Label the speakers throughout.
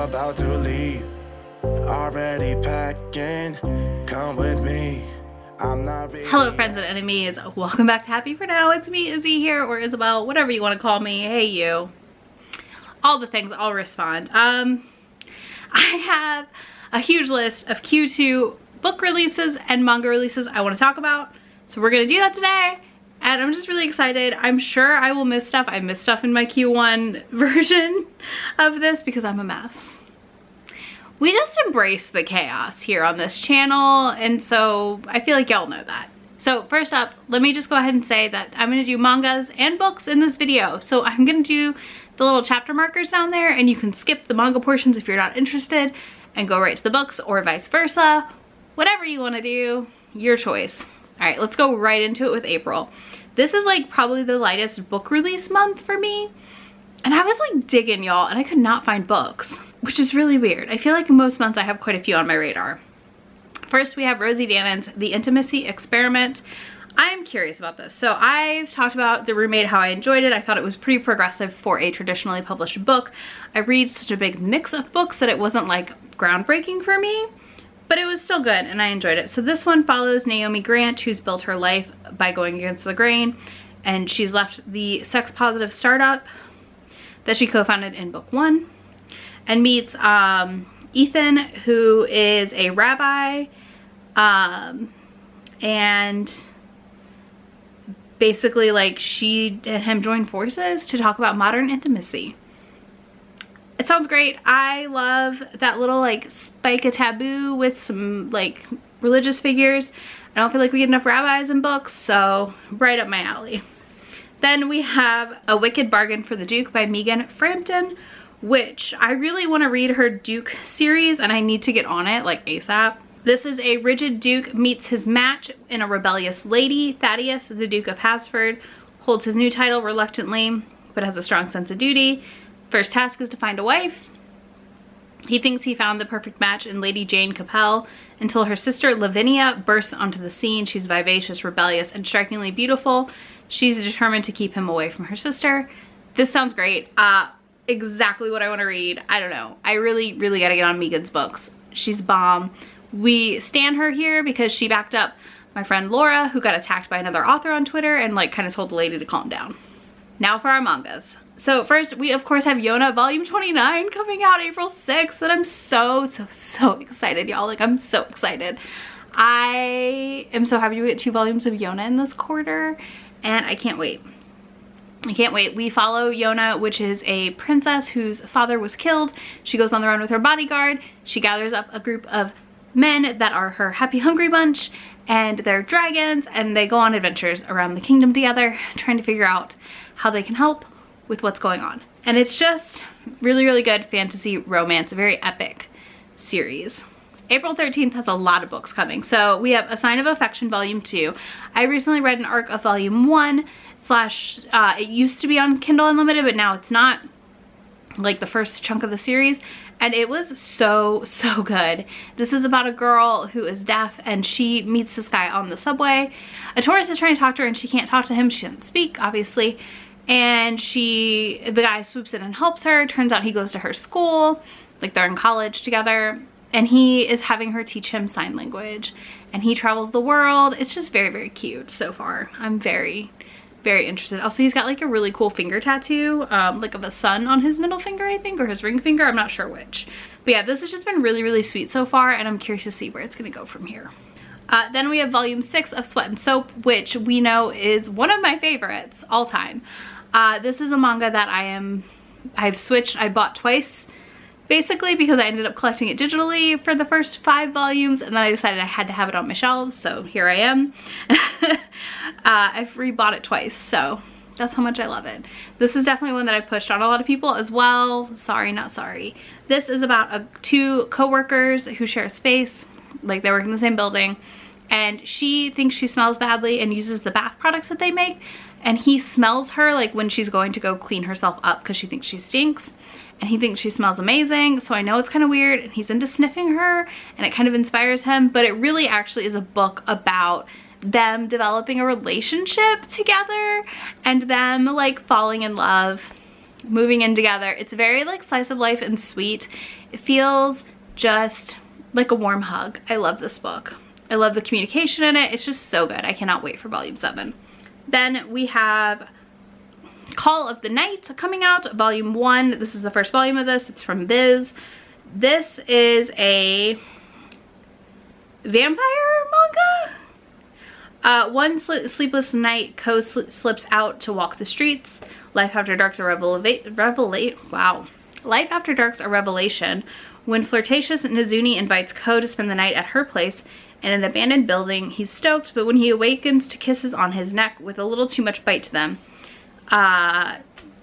Speaker 1: about to leave. Already packing, come with me. I'm not really.
Speaker 2: Hello friends and enemies, welcome back to Happy For Now. It's me, Izzy here, or Isabel, whatever you want to call me. Hey you. All the things, I'll respond. I have a huge list of Q2 book releases and manga releases I want to talk about. So we're going to do that today. And I'm just really excited. I'm sure I will miss stuff. I missed stuff in my Q1 version of this because I'm a mess. We just embrace the chaos here on this channel, and so I feel like y'all know that. So first up, let me just go ahead and say that I'm gonna do mangas and books in this video. So I'm gonna do the little chapter markers down there, and you can skip the manga portions if you're not interested and go right to the books, or vice versa. Whatever you wanna do, your choice. All right, let's go right into it with April. This is like probably the lightest book release month for me. And I was like digging, y'all, and I could not find books, which is really weird. I feel like most months I have quite a few on my radar. First, we have Rosie Dannon's The Intimacy Experiment. I'm curious about this. So I've talked about The Roommate, how I enjoyed it. I thought it was pretty progressive for a traditionally published book. I read such a big mix of books that it wasn't like groundbreaking for me, but it was still good and I enjoyed it. So this one follows Naomi Grant, who's built her life by going against the grain, and she's left the sex-positive startup that she co-founded in book 1, and meets Ethan, who is a rabbi, and basically like she and him join forces to talk about modern intimacy. It sounds great. I love that little like spike of taboo with some like religious figures. I don't feel like we get enough rabbis in books, so right up my alley. Then we have A Wicked Bargain for the Duke by Megan Frampton, which I really want to read her Duke series and I need to get on it like ASAP. This is a rigid Duke meets his match in a rebellious lady. Thaddeus, the Duke of Habsford, holds his new title reluctantly but has a strong sense of duty. First task is to find a wife. He thinks he found the perfect match in Lady Jane Capel until her sister Lavinia bursts onto the scene. She's vivacious, rebellious, and strikingly beautiful. She's determined to keep him away from her sister. This sounds great. Exactly what I want to read. I don't know. I really gotta get on Megan's books. She's bomb. We stan her here because she backed up my friend Laura, who got attacked by another author on Twitter and like kind of told the lady to calm down. Now for our mangas. So first, we of course have Yona Volume 29 coming out April 6th, and I'm so excited, y'all. Like, I'm so excited. I am so happy we get 2 volumes of Yona in this quarter, and I can't wait. I can't wait. We follow Yona, which is a princess whose father was killed. She goes on the run with her bodyguard. She gathers up a group of men that are her happy hungry bunch, and they're dragons, and they go on adventures around the kingdom together, trying to figure out how they can help with what's going on. And it's just really good fantasy romance, a very epic series. April 13th has a lot of books coming. So we have A Sign of Affection Volume 2. I recently read an arc of Volume 1 slash, it used to be on Kindle Unlimited, but now it's not, like the first chunk of the series. And it was so good. This is about a girl who is deaf, and she meets this guy on the subway. A tourist is trying to talk to her and she can't talk to him. She doesn't speak, obviously. And the guy swoops in and helps her. Turns out he goes to her school, like they're in college together, and he is having her teach him sign language, and he travels the world. It's just very cute so far. I'm very interested. Also, he's got like a really cool finger tattoo, like of a sun on his middle finger, I think, or his ring finger. I'm not sure which. But yeah, this has just been really sweet so far, and I'm curious to see where it's gonna go from here. Then we have Volume 6 of Sweat and Soap, which we know is one of my favorites all time. This is a manga that I've switched. I bought twice, basically, because I ended up collecting it digitally for the first 5 volumes, and then I decided I had to have it on my shelves, so here I am. I've rebought it twice, so that's how much I love it. This is definitely one that I pushed on a lot of people as well. Sorry, not sorry. This is about 2 co-workers who share a space, like they work in the same building, and she thinks she smells badly and uses the bath products that they make, and he smells her like when she's going to go clean herself up because she thinks she stinks, and he thinks she smells amazing. So I know it's kind of weird, and he's into sniffing her, and it kind of inspires him, but it really actually is a book about them developing a relationship together and them like falling in love moving in together. It's very like slice of life and sweet. It feels just like a warm hug. I love this book. I love the communication in it. It's just so good. I cannot wait for volume 7. Then we have Call of the Night coming out, volume 1. This is the first volume of this. It's from Viz. This is a vampire manga? One sleepless night, Ko slips out to walk the streets. Life After Dark's a Life After Dark's a revelation when flirtatious Nizuni invites Ko to spend the night at her place in an abandoned building. He's stoked, but when he awakens to kisses on his neck with a little too much bite to them,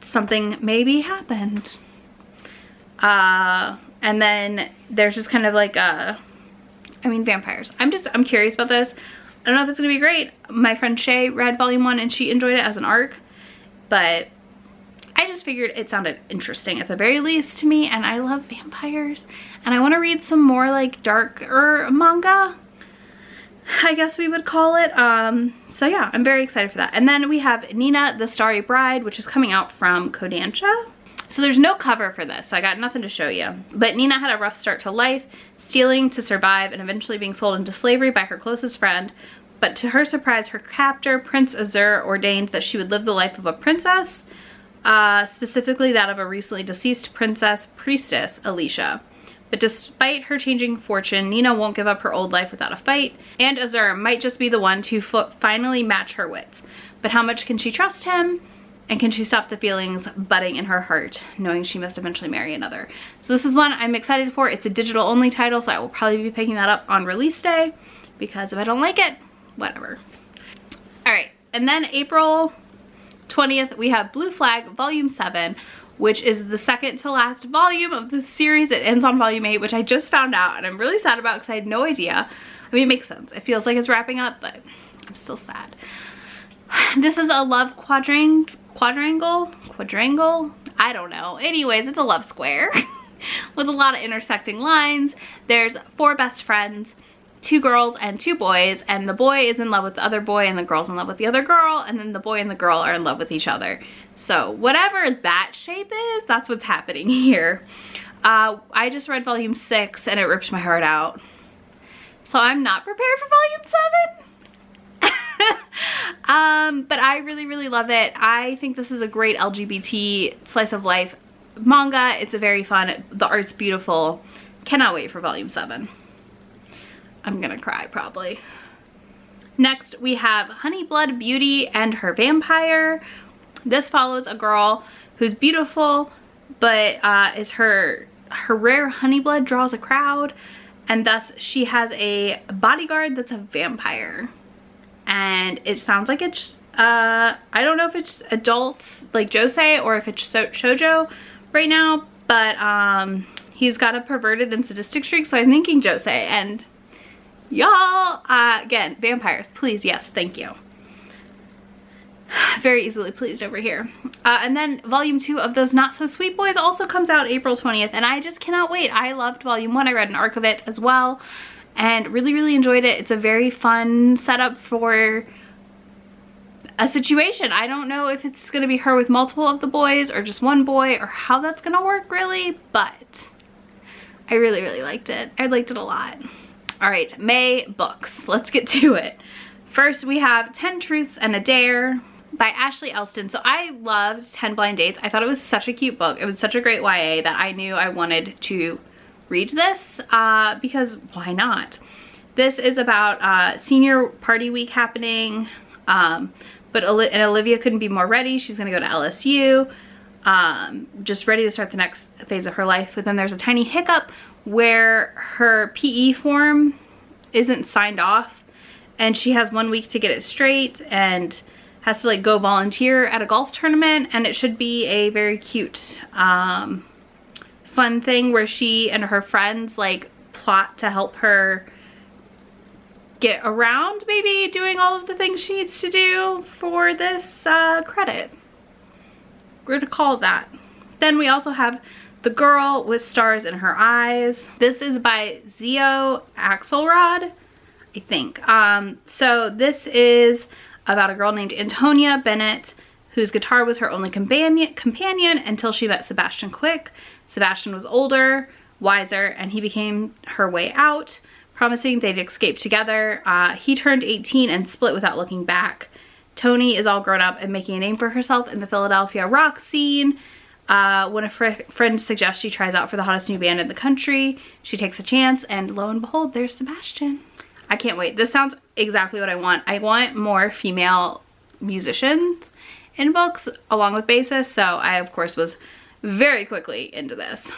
Speaker 2: something maybe happened. And then there's just kind of like vampires. I'm curious about this. I don't know if it's gonna be great. My friend Shay read volume 1 and she enjoyed it as an arc, but I just figured it sounded interesting at the very least to me, and I love vampires and I want to read some more like darker manga, I guess we would call it. So yeah, I'm very excited for that. And then we have Nina the Starry Bride, which is coming out from Kodansha. So there's no cover for this, so I got nothing to show you. But Nina had a rough start to life, stealing to survive and eventually being sold into slavery by her closest friend. But to her surprise, her captor, Prince Azur, ordained that she would live the life of a princess, specifically that of a recently deceased princess priestess, Alicia. But despite her changing fortune, Nina won't give up her old life without a fight, and Azur might just be the one to finally match her wits. But how much can she trust him? And can she stop the feelings budding in her heart, knowing she must eventually marry another? So this is one I'm excited for. It's a digital only title, so I will probably be picking that up on release day, because if I don't like it, whatever. All right, and then April 20th, we have Blue Flag Volume 7, which is the second to last volume of this series. It ends on volume 8, which I just found out, and I'm really sad about because I had no idea. I mean, it makes sense. It feels like it's wrapping up, but I'm still sad. This is a love quadrangle? I don't know. Anyways, it's a love square with a lot of intersecting lines. There's 4 best friends, 2 girls and 2 boys, and the boy is in love with the other boy and the girl's in love with the other girl, and then the boy and the girl are in love with each other. So whatever that shape is, that's what's happening here. I just read volume 6 and it ripped my heart out. So I'm not prepared for volume 7. But I really love it. I think this is a great LGBT slice of life manga. It's a very fun, the art's beautiful. Cannot wait for volume 7. I'm gonna cry probably. Next we have Honeyblood Beauty and Her Vampire. This follows a girl who's beautiful, but is her rare honeyblood draws a crowd, and thus she has a bodyguard that's a vampire. And it sounds like it's, I don't know if it's adults like josei or if it's shoujo right now, but he's got a perverted and sadistic streak, so I'm thinking josei. And y'all, again, vampires, please, yes, thank you. Very easily pleased over here. And then volume 2 of Those Not So Sweet Boys also comes out April 20th, and I just cannot wait. I loved volume 1. I read an arc of it as well and really enjoyed it. It's a very fun setup for a situation. I don't know if it's gonna be her with multiple of the boys or just one boy or how that's gonna work really, but I really liked it. I liked it a lot. All right, May books. Let's get to it. First, we have 10 Truths and a Dare by Ashley Elston. So I loved 10 Blind Dates. I thought it was such a cute book. It was such a great YA that I knew I wanted to read this because why not? This is about senior party week happening, but Olivia couldn't be more ready. She's gonna go to LSU, just ready to start the next phase of her life. But then there's a tiny hiccup where her PE form isn't signed off, and she has 1 week to get it straight and has to like go volunteer at a golf tournament, and it should be a very cute fun thing where she and her friends like plot to help her get around maybe doing all of the things she needs to do for this credit. We're gonna call it that. Then we also have The Girl with Stars in Her Eyes. This is by Zio Axelrod, I think. So this is about a girl named Antonia Bennett whose guitar was her only companion until she met Sebastian Quick. Sebastian was older, wiser, and he became her way out, promising they'd escape together. He turned 18 and split without looking back. Toni is all grown up and making a name for herself in the Philadelphia rock scene. When a friend suggests she tries out for the hottest new band in the country, she takes a chance, and lo and behold, there's Sebastian. I can't wait. This sounds exactly what I want. I want more female musicians in books along with bassists, so I of course was very quickly into this.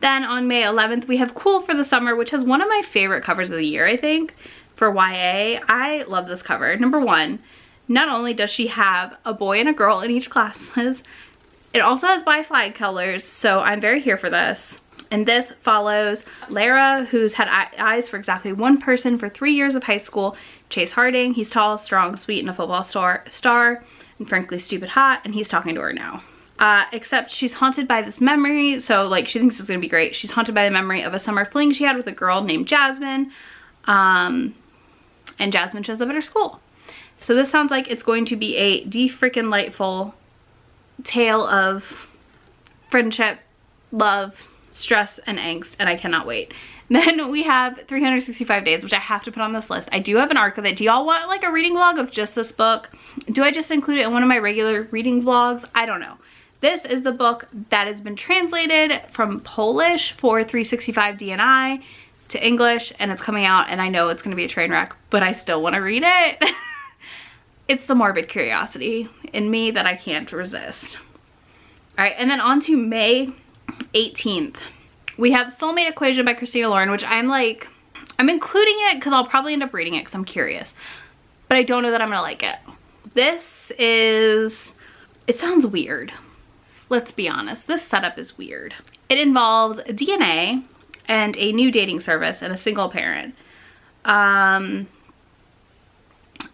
Speaker 2: Then on May 11th we have Cool for the Summer, which has one of my favorite covers of the year, I think, for YA. I love this cover. Number one, not only does she have a boy and a girl in each classes, it also has bi-flag colors, so I'm very here for this. And this follows Lara, who's had eyes for exactly one person for 3 years of high school, Chase Harding. He's tall, strong, sweet, and a football star, and frankly stupid hot, and he's talking to her now. Except she's haunted by this memory, so like she thinks it's gonna be great. She's haunted by the memory of a summer fling she had with a girl named Jasmine, and Jasmine shows up at her school. So this sounds like it's going to be a de-freaking-lightful tale of friendship, love, stress, and angst, and I cannot wait. Then we have 365 Days, which I have to put on this list. I do have an arc of it. Do y'all want like a reading vlog of just this book? Do I just include it in one of my regular reading vlogs? I don't know. This is the book that has been translated from Polish for 365 DNI to English, and it's coming out, and I know it's going to be a train wreck, but I still want to read it. It's the morbid curiosity in me that I can't resist. All right, and then on to May 18th. We have Soulmate Equation by Christina Lauren, which I'm including it because I'll probably end up reading it because I'm curious, but I don't know that I'm gonna like it. It sounds weird. Let's be honest, this setup is weird. It involves DNA and a new dating service and a single parent.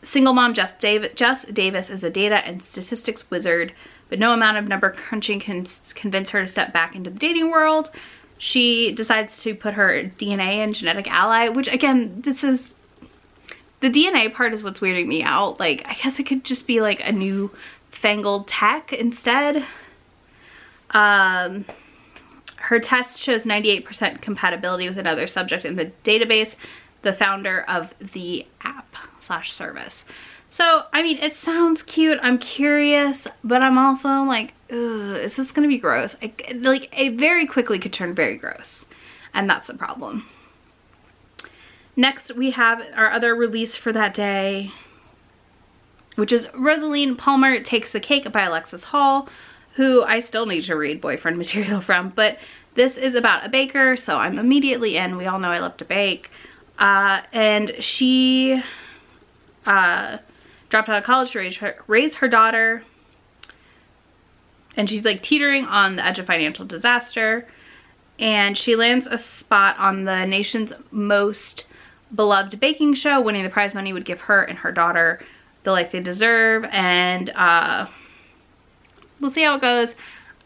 Speaker 2: Single mom Jess Davis is a data and statistics wizard, but no amount of number crunching can convince her to step back into the dating world. She decides to put her DNA and genetic ally, which again, the DNA part is what's weirding me out. Like, I guess it could just be like a new fangled tech instead. Her test shows 98% compatibility with another subject in the database, the founder of the app/service. So, I mean, it sounds cute. I'm curious, but I'm also like, ugh, is this gonna be gross? It very quickly could turn very gross, and that's the problem. Next, we have our other release for that day, which is Rosaline Palmer Takes the Cake by Alexis Hall, who I still need to read boyfriend material from, but this is about a baker, so I'm immediately in. We all know I love to bake. And she dropped out of college to raise her daughter, and she's like teetering on the edge of financial disaster, and she lands a spot on the nation's most beloved baking show. Winning the prize money would give her and her daughter the life they deserve, and we'll see how it goes.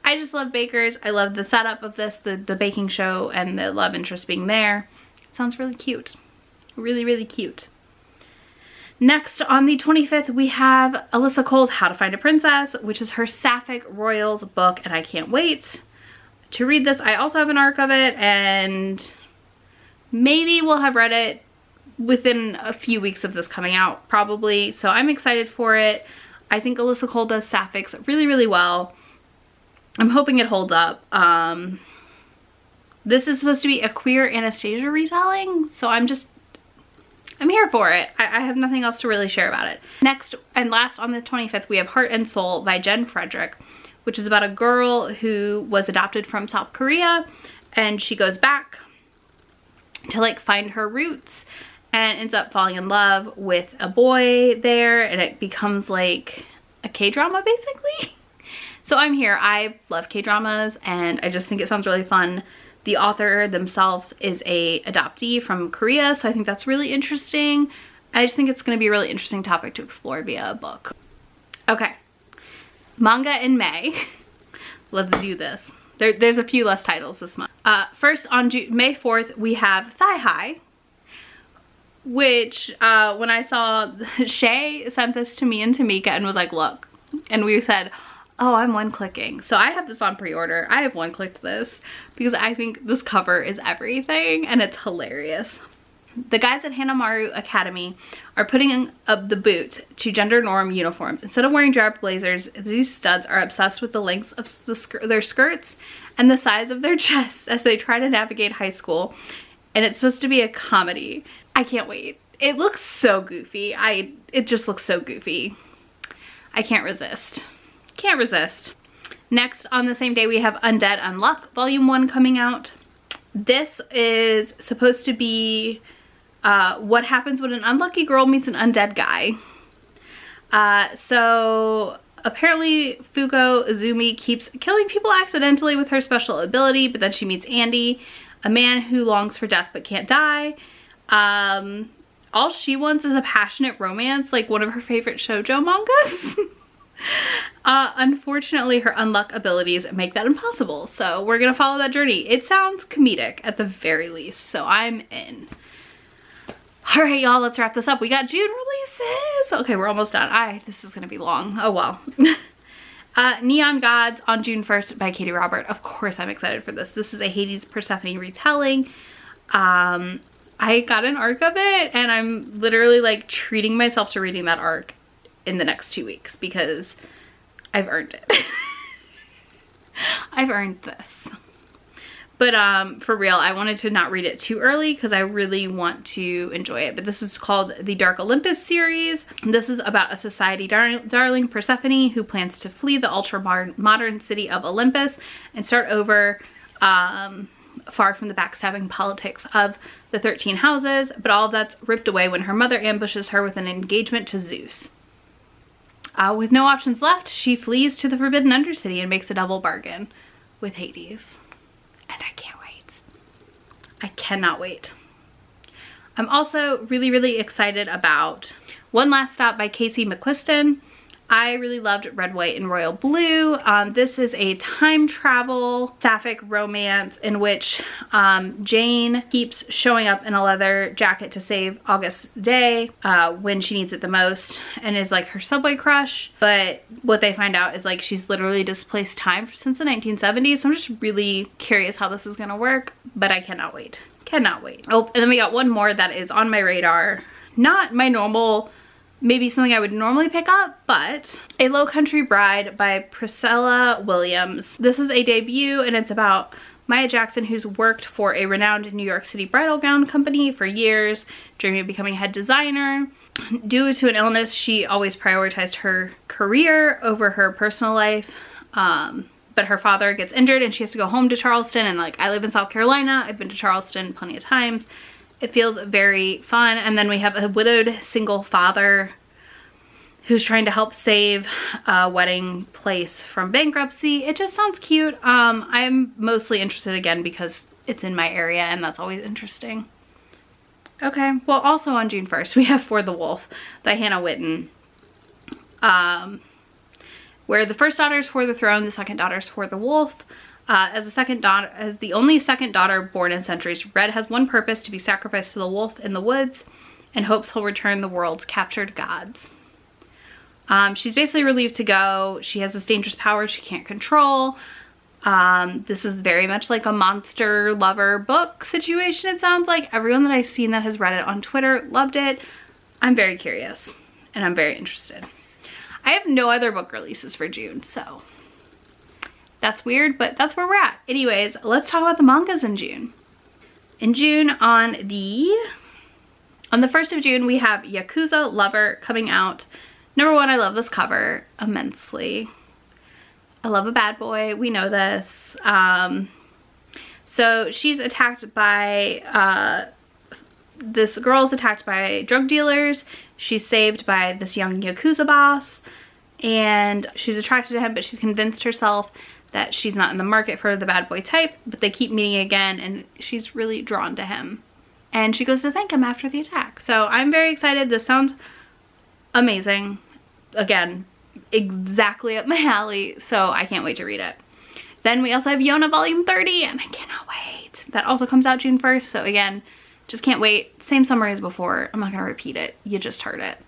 Speaker 2: I just love bakers. I love the setup of this, the baking show, and the love interest being there. It sounds really cute. Really, really cute. Next, on the 25th, we have Alyssa Cole's How to Find a Princess, which is her Sapphic Royals book, and I can't wait to read this. I also have an arc of it, and maybe we'll have read it within a few weeks of this coming out, probably. So I'm excited for it. I think Alyssa Cole does Sapphics really, really well. I'm hoping it holds up. This is supposed to be a queer Anastasia retelling, so I'm here for it. I have nothing else to really share about it. Next and last on the 25th, we have Heart and Soul by Jen Frederick, which is about a girl who was adopted from South Korea, and she goes back to like find her roots and ends up falling in love with a boy there, and it becomes like a K-drama basically. So I'm here. I love K-dramas, and I just think it sounds really fun. The author themselves is a adoptee from Korea, so I think that's really interesting. I just think it's going to be a really interesting topic to explore via a book. Okay, manga in May. Let's do this. There's a few less titles this month. First, on May 4th, we have Thigh High, which when I saw Shay sent this to me and Tamika and was like, look, and we said, oh, I'm one clicking. So I have this on pre-order. I have one clicked this because I think this cover is everything and it's hilarious. The guys at Hanamaru Academy are putting up the boot to gender norm uniforms. Instead of wearing drab blazers, these studs are obsessed with the lengths of their skirts and the size of their chests as they try to navigate high school. And it's supposed to be a comedy. I can't wait. It looks so goofy. It just looks so goofy. I can't resist. Can't resist. Next, on the same day, we have Undead Unluck Volume 1 coming out. This is supposed to be what happens when an unlucky girl meets an undead guy. So apparently Fugo Izumi keeps killing people accidentally with her special ability, but then she meets Andy, a man who longs for death but can't die. All she wants is a passionate romance, like one of her favorite shoujo mangas. Unfortunately, her unluck abilities make that impossible, so we're gonna follow that journey. It sounds comedic at the very least, so I'm in. All right, y'all, let's wrap this up. We got June releases. Okay, we're almost done. This is gonna be long. Oh well. Neon Gods on June 1st by Katie Robert. Of course I'm excited for this. This is a Hades Persephone retelling. I got an arc of it and I'm literally like treating myself to reading that arc in the next 2 weeks because I've earned it. I've earned this. But for real, I wanted to not read it too early because I really want to enjoy it. But this is called the Dark Olympus series. This is about a society darling, Persephone, who plans to flee the ultra-modern city of Olympus and start over far from the backstabbing politics of the 13 houses. But all of that's ripped away when her mother ambushes her with an engagement to Zeus. With no options left, she flees to the Forbidden Undercity and makes a double bargain with Hades. And I can't wait. I cannot wait. I'm also really, really excited about One Last Stop by Casey McQuiston. I really loved Red, White, and Royal Blue. This is a time travel sapphic romance in which Jane keeps showing up in a leather jacket to save August Day when she needs it the most and is like her subway crush. But what they find out is like she's literally displaced time since the 1970s. So I'm just really curious how this is gonna work, but I cannot wait. Cannot wait. Oh, and then we got one more that is on my radar. Not my normal, maybe something I would normally pick up, but A Low Country Bride by Priscilla Williams. This is a debut and it's about Maya Jackson, who's worked for a renowned New York City bridal gown company for years, dreaming of becoming head designer. Due to an illness, she always prioritized her career over her personal life. But her father gets injured and she has to go home to Charleston, and like I live in South Carolina, I've been to Charleston plenty of times. It feels very fun. And then we have a widowed single father who's trying to help save a wedding place from bankruptcy. It just sounds cute. I'm mostly interested again because it's in my area and that's always interesting. Okay, well also on June 1st we have For the Wolf by Hannah Witten. Where the first daughter is for the throne, the second daughter is for the wolf. As the only second daughter born in centuries, Red has one purpose: to be sacrificed to the wolf in the woods, and hopes he'll return the world's captured gods. She's basically relieved to go. She has this dangerous power she can't control. This is very much like a monster lover book situation, it sounds like. Everyone that I've seen that has read it on Twitter loved it. I'm very curious and I'm very interested. I have no other book releases for June, so that's weird, but that's where we're at. Anyways, let's talk about the mangas in June. In June, on the 1st of June, we have Yakuza Lover coming out. Number one, I love this cover immensely. I love a bad boy. We know this. So she's attacked by, this girl's attacked by drug dealers. She's saved by this young Yakuza boss. And she's attracted to him, but she's convinced herself that she's not in the market for the bad boy type. But they keep meeting again and she's really drawn to him. And she goes to thank him after the attack. So I'm very excited. This sounds amazing. Again, exactly up my alley, so I can't wait to read it. Then we also have Yona Volume 30, and I cannot wait. That also comes out June 1st, so again, just can't wait. Same summary as before. I'm not gonna repeat it. You just heard it.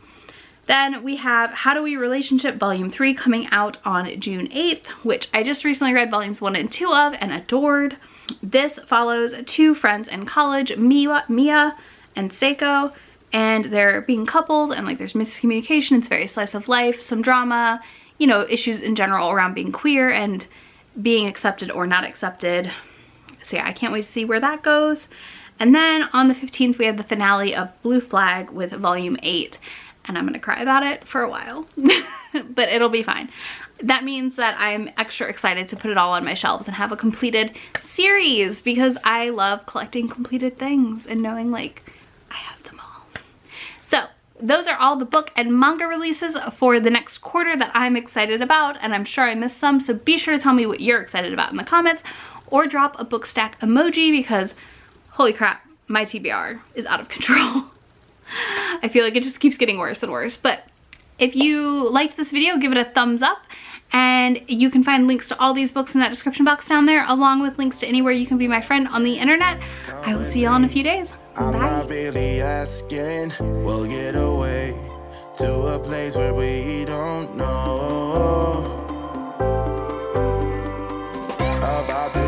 Speaker 2: Then we have How Do We Relationship Volume 3 coming out on June 8th, which I just recently read volumes 1 and 2 of and adored. This follows two friends in college, Mia and Seiko, and they're being couples, and like there's miscommunication. It's very slice of life, some drama, you know, issues in general around being queer and being accepted or not accepted. So yeah, I can't wait to see where that goes. And then on the 15th, we have the finale of Blue Flag with Volume 8. And I'm gonna cry about it for a while, but it'll be fine. That means that I'm extra excited to put it all on my shelves and have a completed series, because I love collecting completed things and knowing like I have them all. So those are all the book and manga releases for the next quarter that I'm excited about, and I'm sure I missed some, so be sure to tell me what you're excited about in the comments, or drop a book stack emoji, because holy crap, my TBR is out of control. I feel like it just keeps getting worse and worse. But if you liked this video, give it a thumbs up, and you can find links to all these books in that description box down there, along with links to anywhere you can be my friend on the internet. I will see y'all in a few days.
Speaker 1: I'm
Speaker 2: Bye.
Speaker 1: not really asking, we'll get away to a place where we don't know.